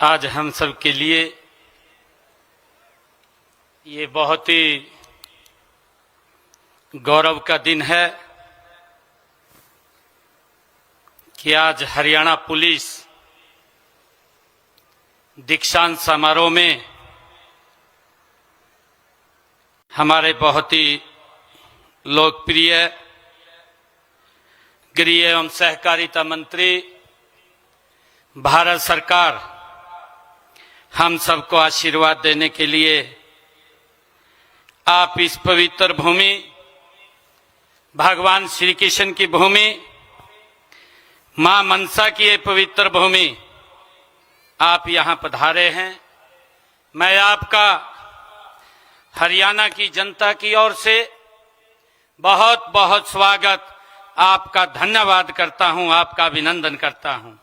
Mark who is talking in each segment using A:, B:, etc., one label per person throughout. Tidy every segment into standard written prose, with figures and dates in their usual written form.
A: आज हम सब के लिए ये बहुत ही गौरव का दिन है कि आज हरियाणा पुलिस दीक्षांत समारोह में हमारे बहुत ही लोकप्रिय गृह एवं सहकारिता मंत्री भारत सरकार हम सबको आशीर्वाद देने के लिए आप इस पवित्र भूमि भगवान श्री कृष्ण की भूमि मां मनसा की ये पवित्र भूमि आप यहां पधारे हैं। मैं आपका हरियाणा की जनता की ओर से बहुत बहुत स्वागत, आपका धन्यवाद करता हूं, आपका अभिनंदन करता हूं।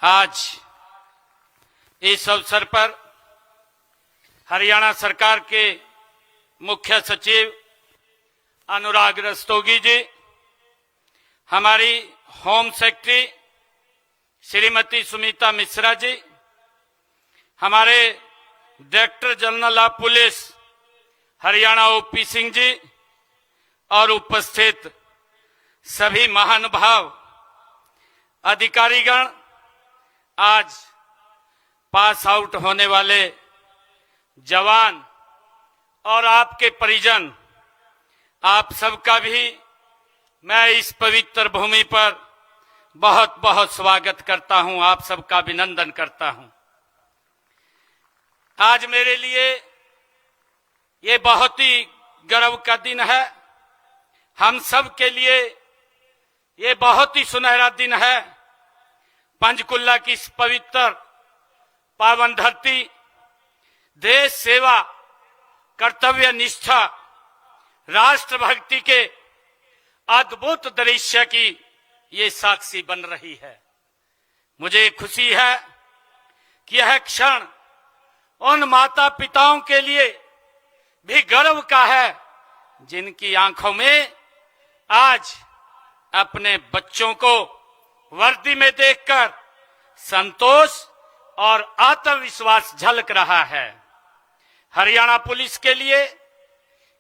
A: आज इस अवसर पर हरियाणा सरकार के मुख्य सचिव अनुराग रस्तोगी जी, हमारी होम सेक्रेटरी श्रीमती सुमिता मिश्रा जी, हमारे director general of police Haryana OP Singh ji और उपस्थित सभी महानुभाव अधिकारीगण, आज पास आउट होने वाले जवान और आपके परिजन, आप सबका भी मैं इस पवित्र भूमि पर बहुत बहुत स्वागत करता हूं, आप सबका अभिनंदन करता हूं। आज मेरे लिए ये बहुत ही गर्व का दिन है, हम सब के लिए ये बहुत ही सुनहरा दिन है। पंचकुला की इस पवित्र पावन धरती देश सेवा, कर्तव्य निष्ठा, राष्ट्रभक्ति के अद्भुत दृश्य की ये साक्षी बन रही है। मुझे खुशी है कि यह क्षण उन माता पिताओं के लिए भी गर्व का है जिनकी आंखों में आज अपने बच्चों को वर्दी में देखकर संतोष और आत्मविश्वास झलक रहा है। हरियाणा पुलिस के लिए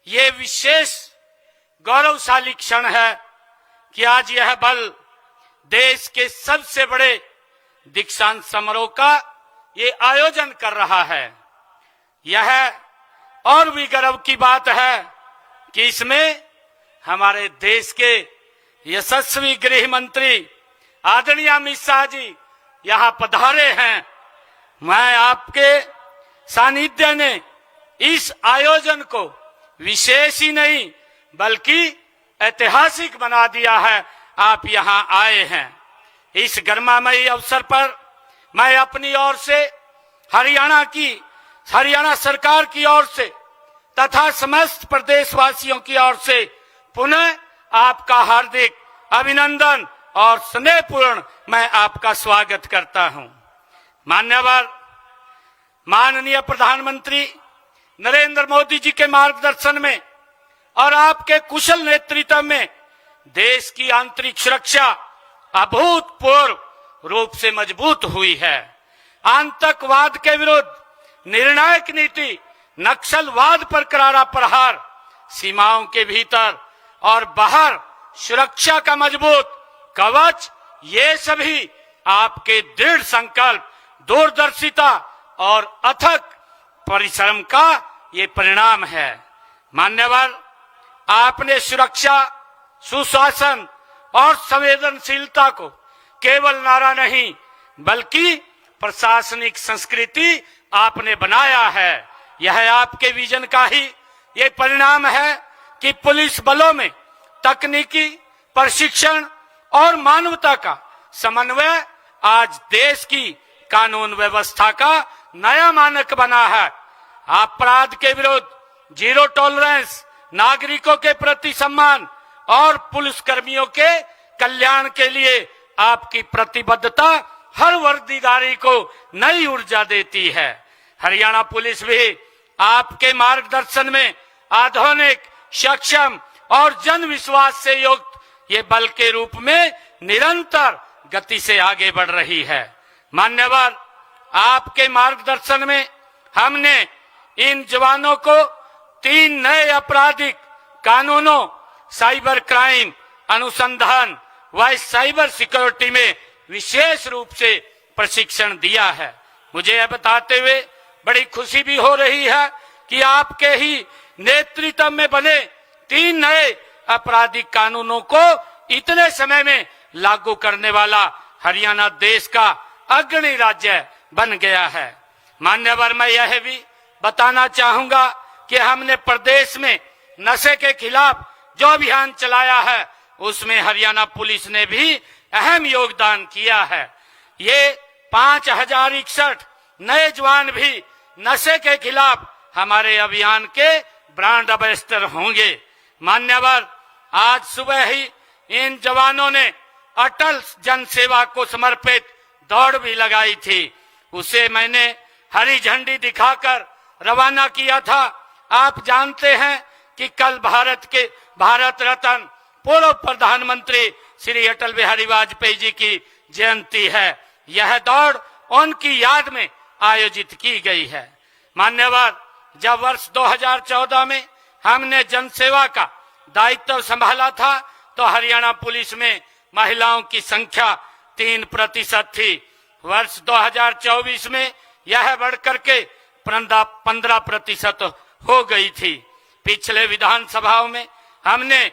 A: ये विशेष गौरवशाली क्षण है कि आज यह बल देश के सबसे बड़े दीक्षांत समारोह का ये आयोजन कर रहा है। यह और भी गर्व की बात है कि इसमें हमारे देश के यशस्वी गृह मंत्री आदरणीय अमित शाह जी यहां पधारे हैं। मैं आपके सानिध्य ने इस आयोजन को विशेष ही नहीं बल्कि ऐतिहासिक बना दिया है। आप यहां आए हैं। इस गरिमामयी अवसर पर मैं अपनी ओर से हरियाणा सरकार की ओर से तथा समस्त प्रदेशवासियों की ओर से पुनः आपका हार्दिक अभिनंदन और स्नेहपूर्ण मैं आपका स्वागत करता हूं। माननीय प्रधानमंत्री नरेंद्र मोदी जी के मार्गदर्शन में और आपके कुशल नेतृत्व में देश की आंतरिक सुरक्षा अभूतपूर्व रूप से मजबूत हुई है। आतंकवाद के विरुद्ध निर्णायक नीति, नक्सलवाद पर करारा प्रहार, सीमाओं के भीतर और बाहर सुरक्षा का मजबूत कवच, ये सभी आपके दृढ़ संकल्प, दूरदर्शिता और अथक परिश्रम का ये परिणाम है। मान्यवर, आपने सुरक्षा, सुशासन और संवेदनशीलता को केवल नारा नहीं बल्कि प्रशासनिक संस्कृति आपने बनाया है। यह आपके विजन का ही ये परिणाम है कि पुलिस बलों में तकनीकी प्रशिक्षण और मानवता का समन्वय आज देश की कानून व्यवस्था का नया मानक बना है। अपराध के विरुद्ध जीरो टॉलरेंस, नागरिकों के प्रति सम्मान और पुलिसकर्मियों के कल्याण के लिए आपकी प्रतिबद्धता हर वर्दीदारी को नई ऊर्जा देती है। हरियाणा पुलिस भी आपके मार्गदर्शन में आधुनिक, सक्षम और जन विश्वास से युक्त ये बल के रूप में निरंतर गति से आगे बढ़ रही है। मान्यवर, आपके मार्गदर्शन में हमने इन जवानों को 3 नए आपराधिक कानूनों, साइबर क्राइम अनुसंधान व साइबर सिक्योरिटी में विशेष रूप से प्रशिक्षण दिया है। मुझे यह बताते हुए बड़ी खुशी भी हो रही है कि आपके ही नेतृत्व में बने 3 नए आपराधिक कानूनों को इतने समय में लागू करने वाला हरियाणा देश का अग्रणी राज्य बन गया है। मान्यवर, मैं यह भी बताना चाहूंगा कि हमने प्रदेश में नशे के खिलाफ जो अभियान चलाया है उसमें हरियाणा पुलिस ने भी अहम योगदान किया है। ये 5061 नए जवान भी नशे के खिलाफ हमारे अभियान के ब्रांड एम्बेसडर होंगे। मान्यवर, आज सुबह ही इन जवानों ने अटल जन सेवा को समर्पित दौड़ भी लगाई थी। उसे मैंने हरी झंडी दिखाकर रवाना किया था। आप जानते हैं कि कल भारत रत्न पूर्व प्रधानमंत्री श्री अटल बिहारी वाजपेयी जी की जयंती है। यह दौड़ उनकी याद में आयोजित की गई है। मान्यवर, जब वर्ष 2014 में हमने जनसेवा का दायित्व संभाला था तो हरियाणा पुलिस में महिलाओं की संख्या 3% थी। वर्ष 2024 में यह बढ़कर के 15% हो गई थी। पिछले विधानसभाओं में हमने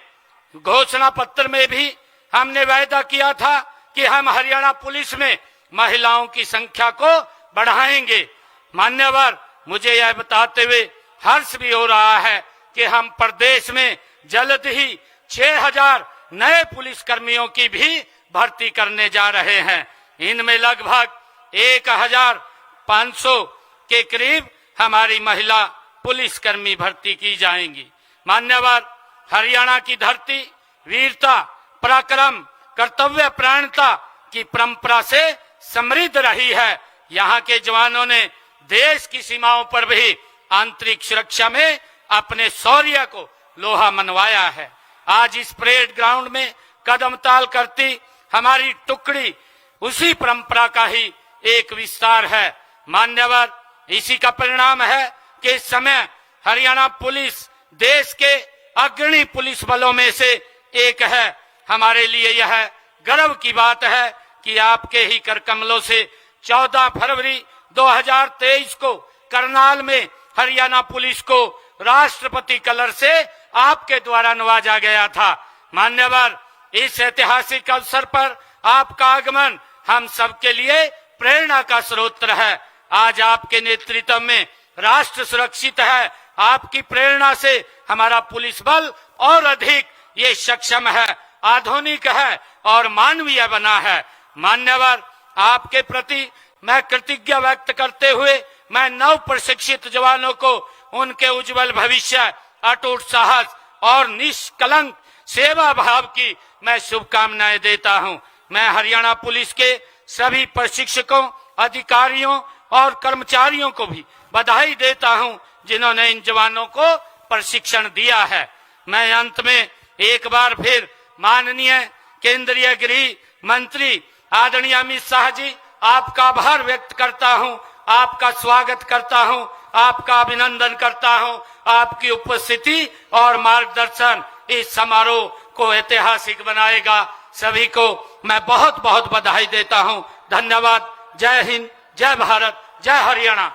A: घोषणा पत्र में भी हमने वायदा किया था कि हम हरियाणा पुलिस में महिलाओं की संख्या को बढ़ाएंगे। मान्यवर, मुझे यह बताते हुए हर्ष भी हो रहा है कि हम प्रदेश में जल्द ही 6000 नए पुलिस कर्मियों की भी भर्ती करने जा रहे हैं। इनमें लगभग 1500 के करीब हमारी महिला पुलिसकर्मी भर्ती की जाएंगी। मान्यवर, हरियाणा की धरती वीरता, पराक्रम, कर्तव्य प्राणता की परंपरा से समृद्ध रही है। यहाँ के जवानों ने देश की सीमाओं पर भी आंतरिक सुरक्षा में अपने शौर्य को लोहा मनवाया है। आज इस परेड ग्राउंड में कदम ताल करती हमारी टुकड़ी उसी परंपरा का ही एक विस्तार है। मान्यवर, इसी का परिणाम है कि इस समय हरियाणा पुलिस देश के अग्रणी पुलिस बलों में से एक है। हमारे लिए यह गर्व की बात है कि आपके ही कर कमलों से 14 फरवरी 2023 को करनाल में हरियाणा पुलिस को राष्ट्रपति कलर से आपके द्वारा नवाजा गया था। मान्यवर, इस ऐतिहासिक अवसर पर आपका आगमन हम सबके लिए प्रेरणा का स्रोत है। आज आपके नेतृत्व में राष्ट्र सुरक्षित है। आपकी प्रेरणा से हमारा पुलिस बल और अधिक ये सक्षम है, आधुनिक है और मानवीय बना है। मान्यवर, आपके प्रति मैं कृतज्ञता व्यक्त करते हुए मैं नव प्रशिक्षित जवानों को उनके उज्जवल भविष्य, अटूट साहस और निष्कलंक सेवा भाव की मैं शुभकामनाएं देता हूं। मैं हरियाणा पुलिस के सभी प्रशिक्षकों, अधिकारियों और कर्मचारियों को भी बधाई देता हूं जिन्होंने इन जवानों को प्रशिक्षण दिया है। मैं अंत में एक बार फिर माननीय केंद्रीय गृह मंत्री आदरणीय अमित शाह जी, आपका आभार व्यक्त करता हूं, आपका स्वागत करता हूं, आपका अभिनंदन करता हूं। आपकी उपस्थिति और मार्गदर्शन इस समारोह को ऐतिहासिक बनाएगा। सभी को मैं बहुत बहुत बधाई देता हूं। धन्यवाद। जय हिंद, जय भारत, जय हरियाणा।